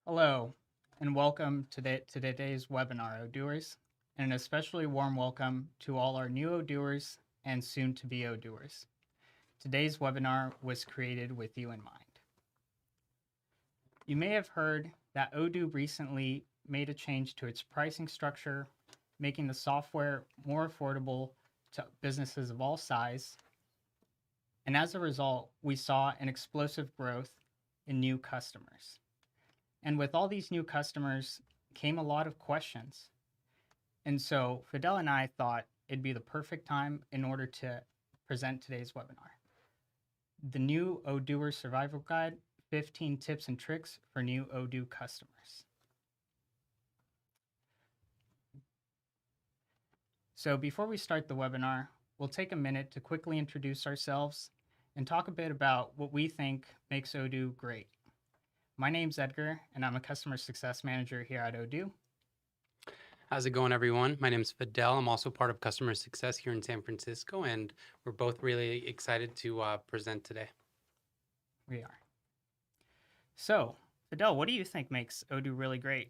Hello, and welcome to today's webinar, Odooers, and an especially warm welcome to all our new Odooers and soon to be Odooers. Today's webinar was created with you in mind. You may have heard that Odoo recently made a change to its pricing structure, making the software more affordable to businesses of all size. And as a result, we saw an explosive growth in new customers. And with all these new customers came a lot of questions. And so Fidel and I thought it'd be the perfect time in order to present today's webinar. The new Odooer Survival Guide, 15 tips and tricks for new Odoo customers. So before we start the webinar, we'll take a minute to quickly introduce ourselves and talk a bit about what we think makes Odoo great. My name's Edgar, and I'm a customer success manager here at Odoo. How's it going, everyone? My name is Fidel. I'm also part of customer success here in San Francisco, and we're both really excited to present today. We are. So, Fidel, what do you think makes Odoo really great?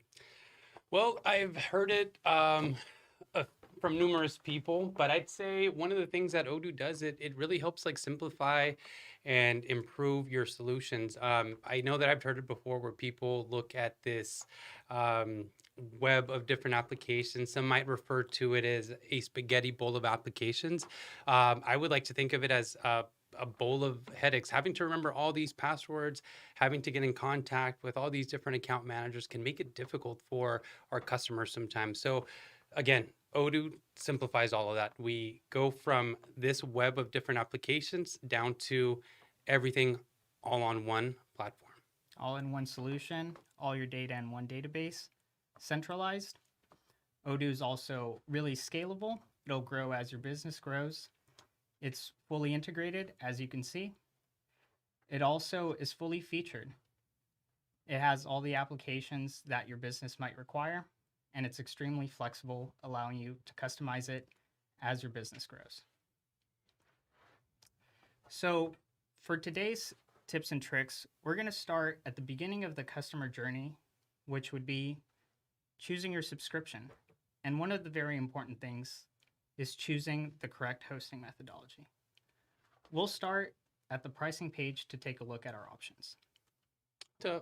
Well, I've heard it from numerous people, but I'd say one of the things that Odoo does, it really helps like simplify and improve your solutions. I know that I've heard it before where people look at this web of different applications. Some might refer to it as a spaghetti bowl of applications. I would like to think of it as a bowl of headaches. Having to remember all these passwords, having to get in contact with all these different account managers can make it difficult for our customers sometimes. So again, Odoo simplifies all of that. We go from this web of different applications down to everything all on one platform. All in one solution, all your data in one database, centralized. Odoo is also really scalable. It'll grow as your business grows. It's fully integrated, as you can see. It also is fully featured. It has all the applications that your business might require, and it's extremely flexible, allowing you to customize it as your business grows. So for today's tips and tricks, we're going to start at the beginning of the customer journey, which would be choosing your subscription. And one of the very important things is choosing the correct hosting methodology. We'll start at the pricing page to take a look at our options. It's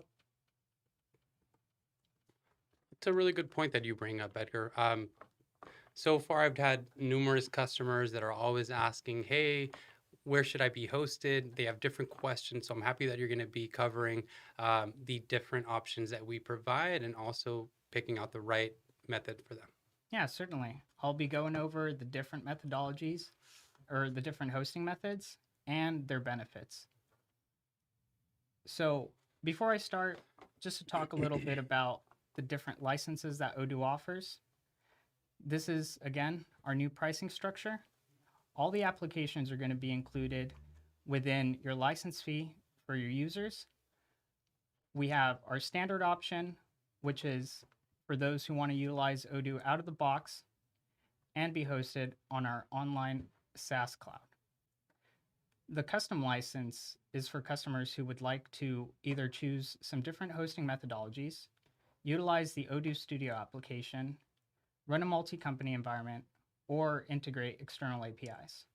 a really good point that you bring up, Edgar. So far, I've had numerous customers that are always asking, hey, where should I be hosted? They have different questions. So I'm happy that you're going to be covering the different options that we provide and also picking out the right method for them. Yeah, certainly. I'll be going over the different methodologies or the different hosting methods and their benefits. So before I start, just to talk a little bit about the different licenses that Odoo offers. This is, again, our new pricing structure. All the applications are going to be included within your license fee for your users. We have our standard option, which is for those who want to utilize Odoo out of the box and be hosted on our online SaaS cloud. The custom license is for customers who would like to either choose some different hosting methodologies, utilize the Odoo Studio application, run a multi-company environment, or integrate external APIs.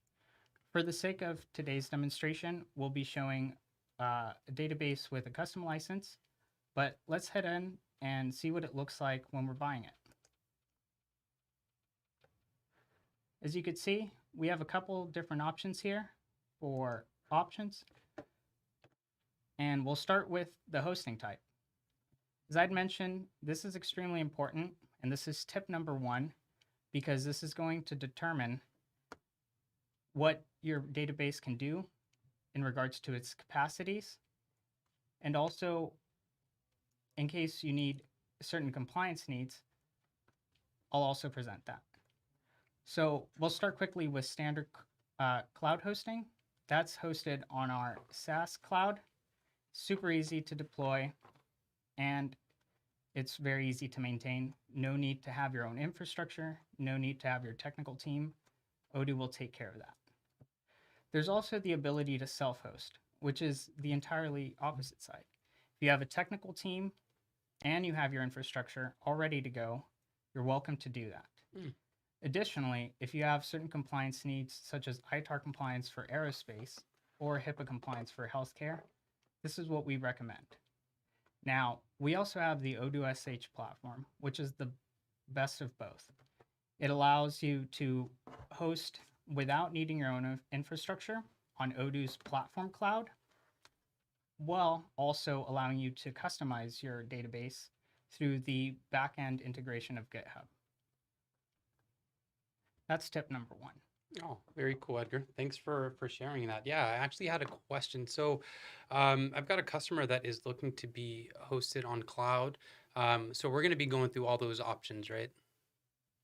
For the sake of today's demonstration, we'll be showing a database with a custom license, but let's head in and see what it looks like when we're buying it. As you can see, we have a couple different options here for options, and we'll start with the hosting type. As I'd mentioned, this is extremely important, and this is tip number one, because this is going to determine what your database can do in regards to its capacities, and also in case you need certain compliance needs, I'll also present that. So we'll start quickly with standard cloud hosting. That's hosted on our SaaS cloud. Super easy to deploy, and it's very easy to maintain. No need to have your own infrastructure, no need to have your technical team. Odoo will take care of that. There's also the ability to self-host, which is the entirely opposite side. If you have a technical team and you have your infrastructure all ready to go, you're welcome to do that. Hmm. Additionally, if you have certain compliance needs, such as ITAR compliance for aerospace or HIPAA compliance for healthcare, this is what we recommend. Now, we also have the Odoo SH platform, which is the best of both. It allows you to host without needing your own infrastructure on Odoo's platform cloud, while also allowing you to customize your database through the backend integration of GitHub. That's tip number one. Oh, very cool, Edgar. Thanks for sharing that. Yeah, I actually had a question. So, I've got a customer that is looking to be hosted on cloud. So we're going to be going through all those options, right?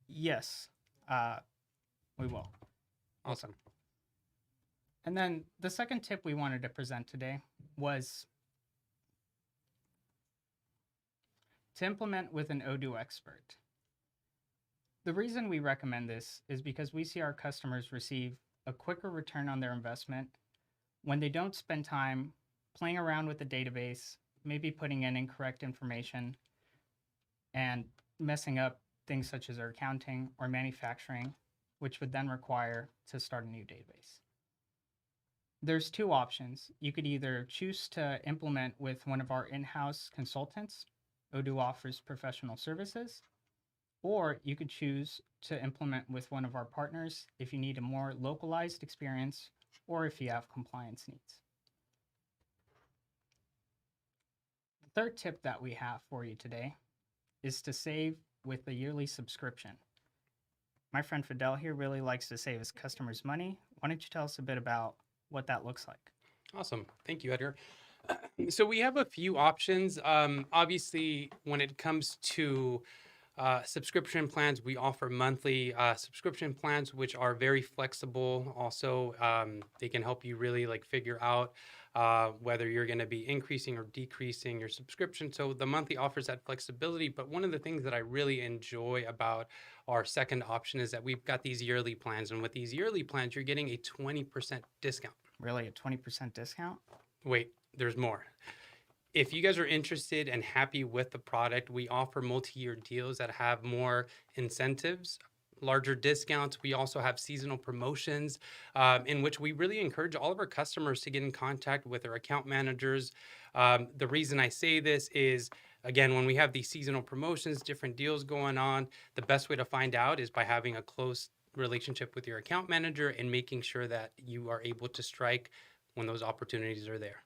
Yes, we will. Awesome. And then the second tip we wanted to present today was to implement with an Odoo expert. The reason we recommend this is because we see our customers receive a quicker return on their investment when they don't spend time playing around with the database, maybe putting in incorrect information and messing up things such as their accounting or manufacturing, which would then require to start a new database. There's two options. You could either choose to implement with one of our in-house consultants. Odoo offers professional services, or you could choose to implement with one of our partners if you need a more localized experience or if you have compliance needs. The third tip that we have for you today is to save with a yearly subscription. My friend Fidel here really likes to save his customers money. Why don't you tell us a bit about what that looks like? Awesome. Thank you, Edgar. So we have a few options. Obviously, when it comes to subscription plans, we offer monthly subscription plans, which are very flexible. Also, they can help you really like figure out whether you're going to be increasing or decreasing your subscription. So the monthly offers that flexibility. But one of the things that I really enjoy about our second option is that we've got these yearly plans. And with these yearly plans, you're getting a 20% discount. Really, a 20% discount? Wait, there's more. If you guys are interested and happy with the product, we offer multi-year deals that have more incentives, larger discounts. We also have seasonal promotions in which we really encourage all of our customers to get in contact with their account managers. The reason I say this is, again, when we have these seasonal promotions, different deals going on, the best way to find out is by having a close relationship with your account manager and making sure that you are able to strike when those opportunities are there.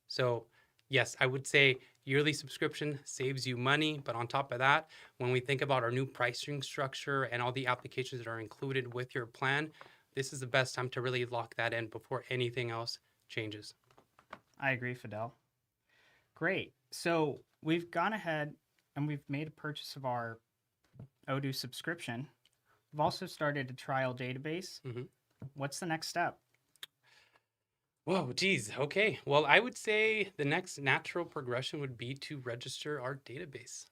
So yes, I would say yearly subscription saves you money. But on top of that, when we think about our new pricing structure and all the applications that are included with your plan, this is the best time to really lock that in before anything else changes. I agree, Fidel. Great. So we've gone ahead and we've made a purchase of our Odoo subscription. We've also started a trial database. What's the next step? Whoa, geez. Okay. Well, I would say the next natural progression would be to register our database.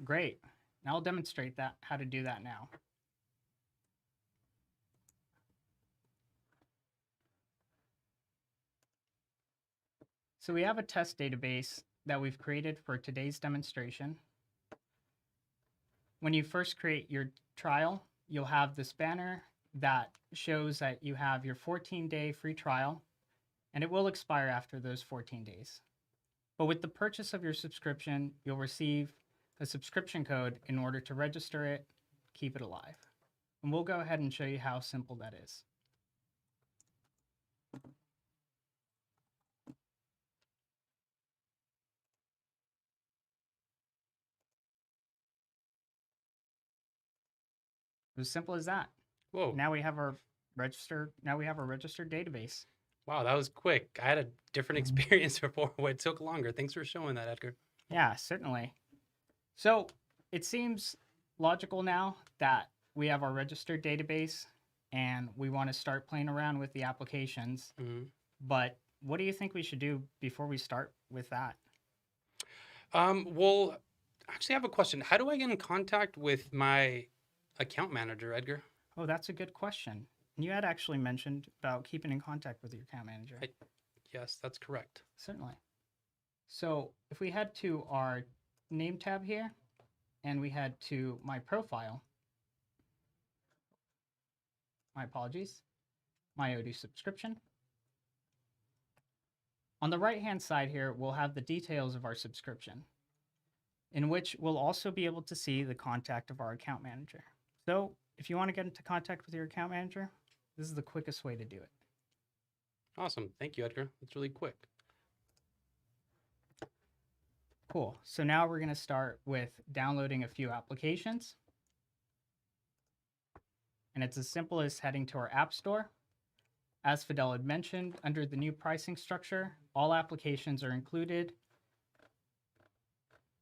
Great. Now I'll demonstrate how to do that now. So we have a test database that we've created for today's demonstration. When you first create your trial, you'll have this banner that shows that you have your 14-day free trial, and it will expire after those 14 days. But with the purchase of your subscription, you'll receive a subscription code in order to register it, keep it alive. And we'll go ahead and show you how simple that is. As simple as that. Whoa. Now we have our registered database. Wow, that was quick. I had a different experience before. It took longer. Thanks for showing that, Edgar. Yeah, certainly. So it seems logical now that we have our registered database and we want to start playing around with the applications. But what do you think we should do before we start with that? Well, actually, I have a question. How do I get in contact with my account manager, Edgar? Oh, that's a good question. And you had actually mentioned about keeping in contact with your account manager. Yes, that's correct. Certainly. So if we head to our name tab here and we head to my profile, my apologies, my Odoo subscription. On the right-hand side here, we'll have the details of our subscription, in which we'll also be able to see the contact of our account manager. So if you want to get into contact with your account manager, this is the quickest way to do it. Awesome. Thank you, Edgar. That's really quick. Cool. So now we're going to start with downloading a few applications. And it's as simple as heading to our App Store. As Fidel had mentioned, under the new pricing structure, all applications are included,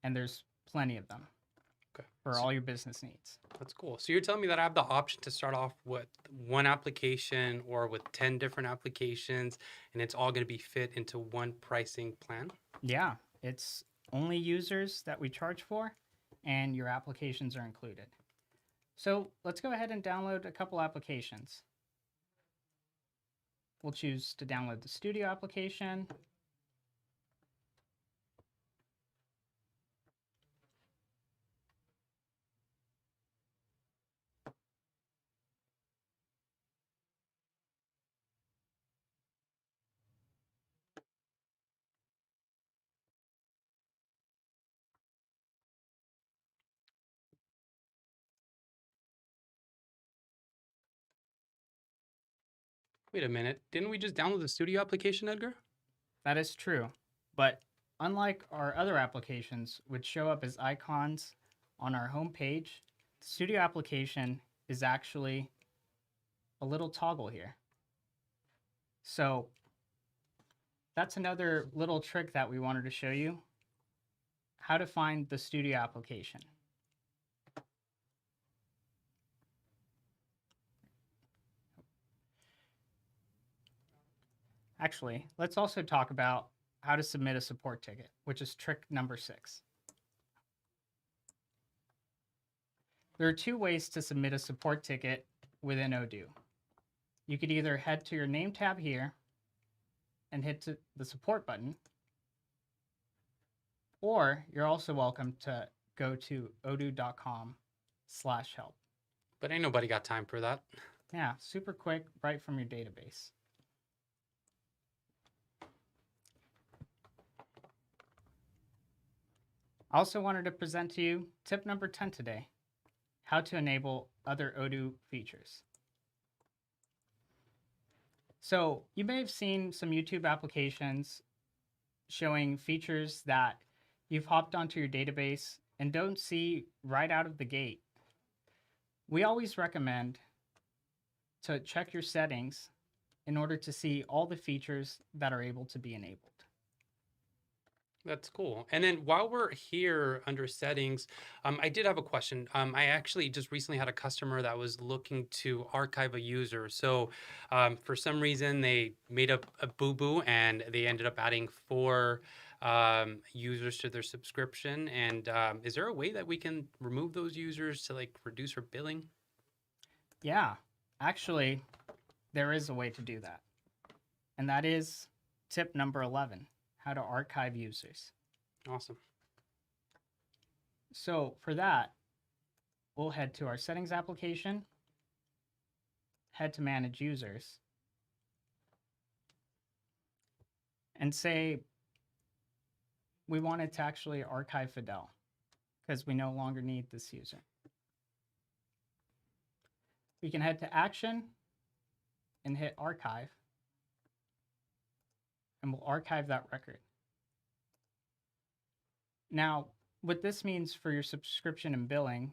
and there's plenty of them for all your business needs. That's cool. So you're telling me that I have the option to start off with one application or with 10 different applications, and it's all going to be fit into one pricing plan? Yeah, it's only users that we charge for, and your applications are included. So let's go ahead and download a couple applications. We'll choose to download the Studio application. Wait a minute. Didn't we just download the Studio application, Edgar? That is true, but unlike our other applications, which show up as icons on our home page, the Studio application is actually a little toggle here. So that's another little trick that we wanted to show you, how to find the Studio application. Actually, let's also talk about how to submit a support ticket, which is trick number 6. There are 2 ways to submit a support ticket within Odoo. You could either head to your name tab here and hit the support button, or you're also welcome to go to odoo.com/help. But ain't nobody got time for that. Yeah, super quick, right from your database. I also wanted to present to you tip number 10 today, how to enable other Odoo features. So you may have seen some YouTube applications showing features that you've hopped onto your database and don't see right out of the gate. We always recommend to check your settings in order to see all the features that are able to be enabled. That's cool. And then while we're here under settings, I did have a question. I actually just recently had a customer that was looking to archive a user. So for some reason, they made a boo-boo and they ended up adding 4 users to their subscription. And is there a way that we can remove those users to like reduce our billing? Yeah, actually, there is a way to do that. And that is tip number 11. How to archive users. Awesome. So for that, we'll head to our settings application, head to manage users, and say we wanted to actually archive Fidel because we no longer need this user. We can head to action and hit archive, and we'll archive that record. Now, what this means for your subscription and billing,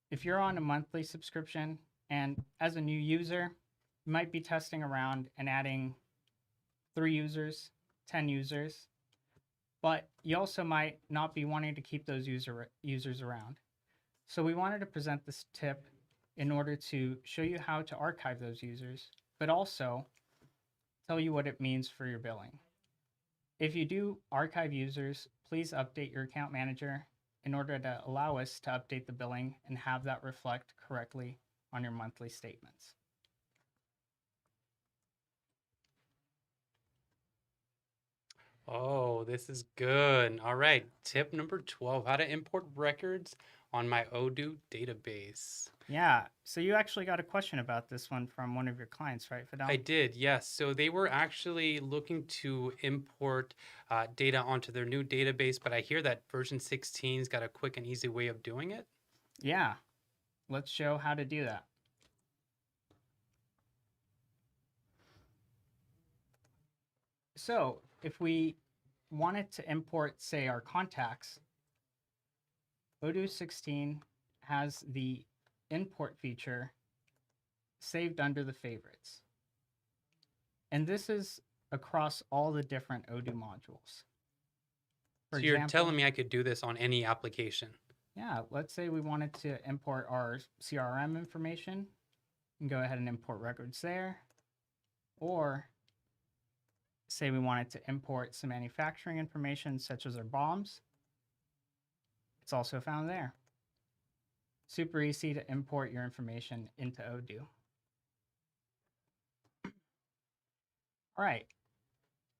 if you're on a monthly subscription and as a new user, you might be testing around and adding 3 users, 10 users, but you also might not be wanting to keep those users around. So we wanted to present this tip in order to show you how to archive those users, but also tell you what it means for your billing. If you do archive users, please update your account manager in order to allow us to update the billing and have that reflect correctly on your monthly statements. Oh, this is good. All right. Tip number 12, how to import records on my Odoo database. Yeah, so you actually got a question about this one from one of your clients, right, I Fidel? did, yes. So they were actually looking to import data onto their new database, but I hear that version 16's got a quick and easy way of doing it. Yeah, let's show how to do that. So if we wanted to import, say, our contacts, Odoo 16 has the import feature saved under the favorites. And this is across all the different Odoo modules. For So you're example, telling me I could do this on any application. yeah, let's say we wanted to import our CRM information. You can go ahead and import records there. Or say we wanted to import some manufacturing information such as our bombs. It's also found there. Super easy to import your information into Odoo. All right,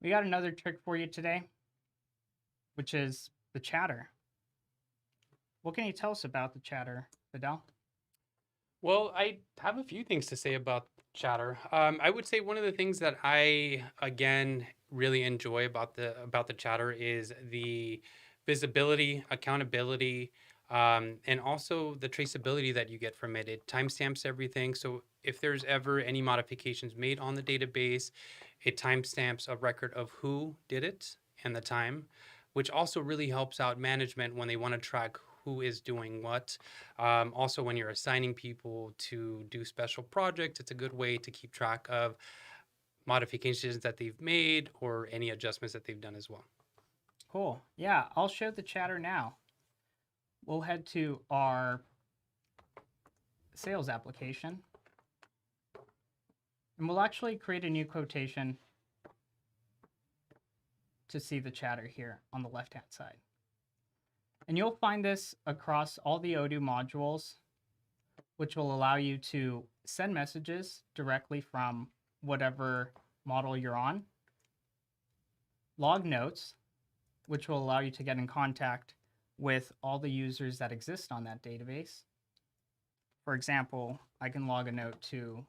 we got another trick for you today, which is the chatter. What can you tell us about the chatter, Fidel? Well, I have a few things to say about Chatter. I would say one of the things that I again really enjoy about the Chatter is the visibility, accountability, and also the traceability that you get from it. It timestamps everything. So if there's ever any modifications made on the database, it timestamps a record of who did it and the time, which also really helps out management when they want to track who is doing what. Also, when you're assigning people to do special projects, it's a good way to keep track of modifications that they've made or any adjustments that they've done as well. Cool. Yeah, I'll show the chatter now. We'll head to our sales application. And we'll actually create a new quotation to see the chatter here on the left-hand side. And you'll find this across all the Odoo modules, which will allow you to send messages directly from whatever model you're on. Log notes, which will allow you to get in contact with all the users that exist on that database. For example, I can log a note to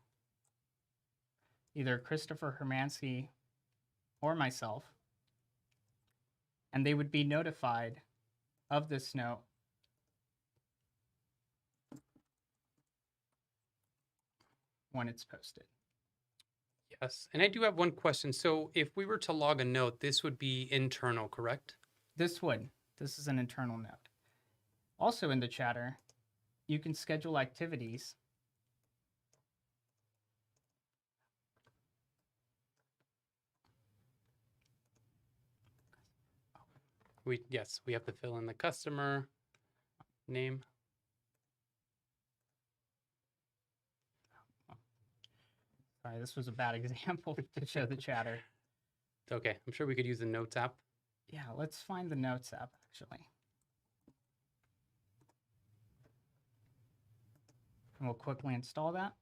either Christopher Hermansky or myself, and they would be notified of this note when it's posted. Yes. And I do have one question. So if we were to log a note, this would be internal, correct? This is an internal note. Also in the chatter, you can schedule activities Yes, we have to fill in the customer name. Sorry, this was a bad example to show the chatter. It's okay. I'm sure we could use the Notes app. Yeah, let's find the Notes app actually. And we'll quickly install that.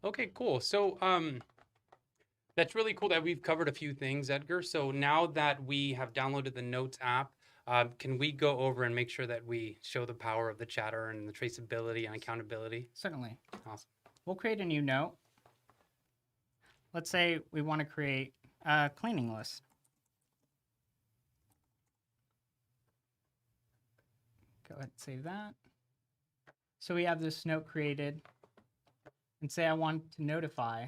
Okay, cool. So that's really cool that we've covered a few things, Edgar. So now that we have downloaded the Notes app, can we go over and make sure that we show the power of the chatter and the traceability and accountability? Certainly. Awesome. We'll create a new note. Let's say we want to create a cleaning list. Go ahead and save that. So we have this note created, and say I want to notify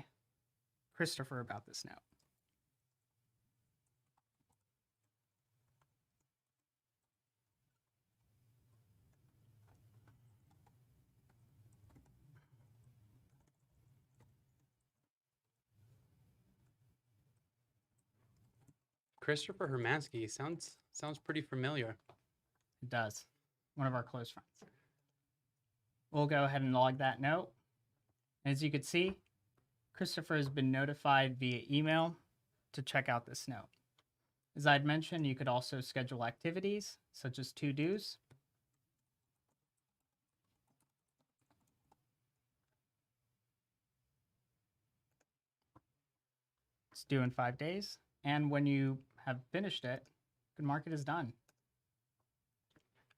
Christopher about this note. Christopher Hermansky sounds pretty familiar. It does. One of our close friends. We'll go ahead and log that note. As you can see, Christopher has been notified via email to check out this note. As I'd mentioned, you could also schedule activities such as to-dos. It's due in 5 days. And when you have finished it, you can mark it as done.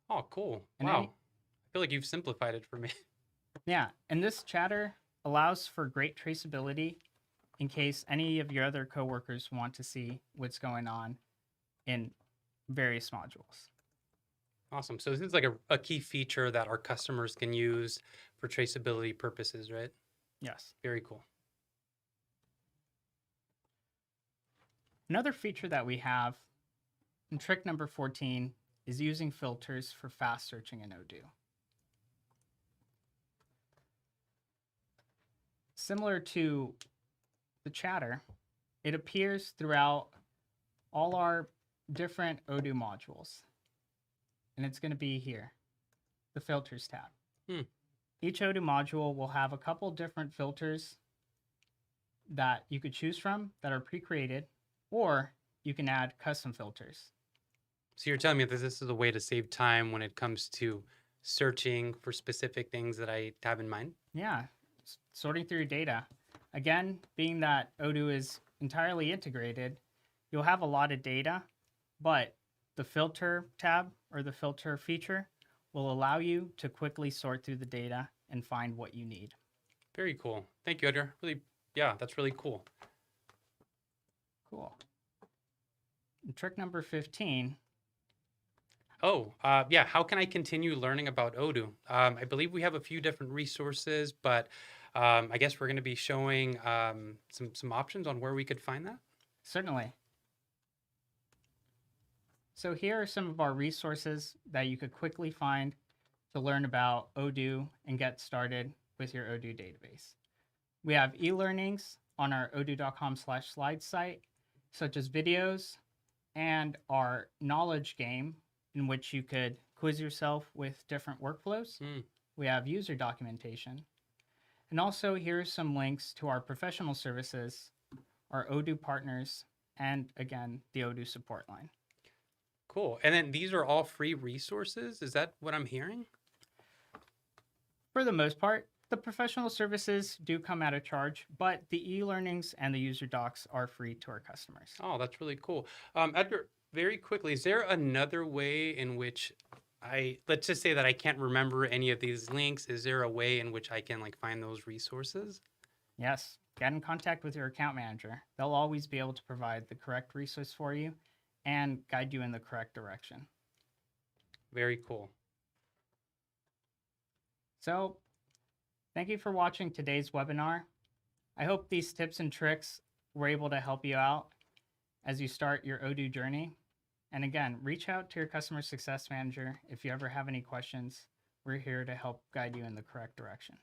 Oh, cool. And Wow. any- I feel like you've simplified it for me. Yeah, and this chatter allows for great traceability in case any of your other coworkers want to see what's going on in various modules. Awesome. So this is like a key feature that our customers can use for traceability purposes, right? Yes. Very cool. Another feature that we have in trick number 14 is using filters for fast searching in Odoo. Similar to the chatter, it appears throughout all our different Odoo modules. And it's going to be here, the filters tab. Each Odoo module will have a couple different filters that you could choose from that are pre-created, or you can add custom filters. So you're telling me that this is a way to save time when it comes to searching for specific things that I have in mind? Yeah, sorting through your data. Again, being that Odoo is entirely integrated, you'll have a lot of data, but the filter tab or the filter feature will allow you to quickly sort through the data and find what you need. Very cool. Thank you, Odooer. Really, yeah, that's really cool. Cool. And trick number 15. Oh, yeah. How can I continue learning about Odoo? I believe we have a few different resources, but I guess we're going to be showing some options on where we could find that. Certainly. So here are some of our resources that you could quickly find to learn about Odoo and get started with your Odoo database. We have e-learnings on our odoo.com/slides site, such as videos and our knowledge game in which you could quiz yourself with different workflows. We have user documentation. And also here's some links to our professional services, our Odoo partners, and again, the Odoo support line. Cool. And then these are all free resources. Is that what I'm hearing? For the most part, the professional services do come at a charge, but the e-learnings and the user docs are free to our customers. Oh, that's really cool. Edgar, very quickly, is there another way in which let's just say that I can't remember any of these links. Is there a way in which I can like find those resources? Yes, get in contact with your account manager. They'll always be able to provide the correct resource for you and guide you in the correct direction. Very cool. So, thank you for watching today's webinar. I hope these tips and tricks were able to help you out as you start your Odoo journey. And again, reach out to your customer success manager if you ever have any questions. We're here to help guide you in the correct direction.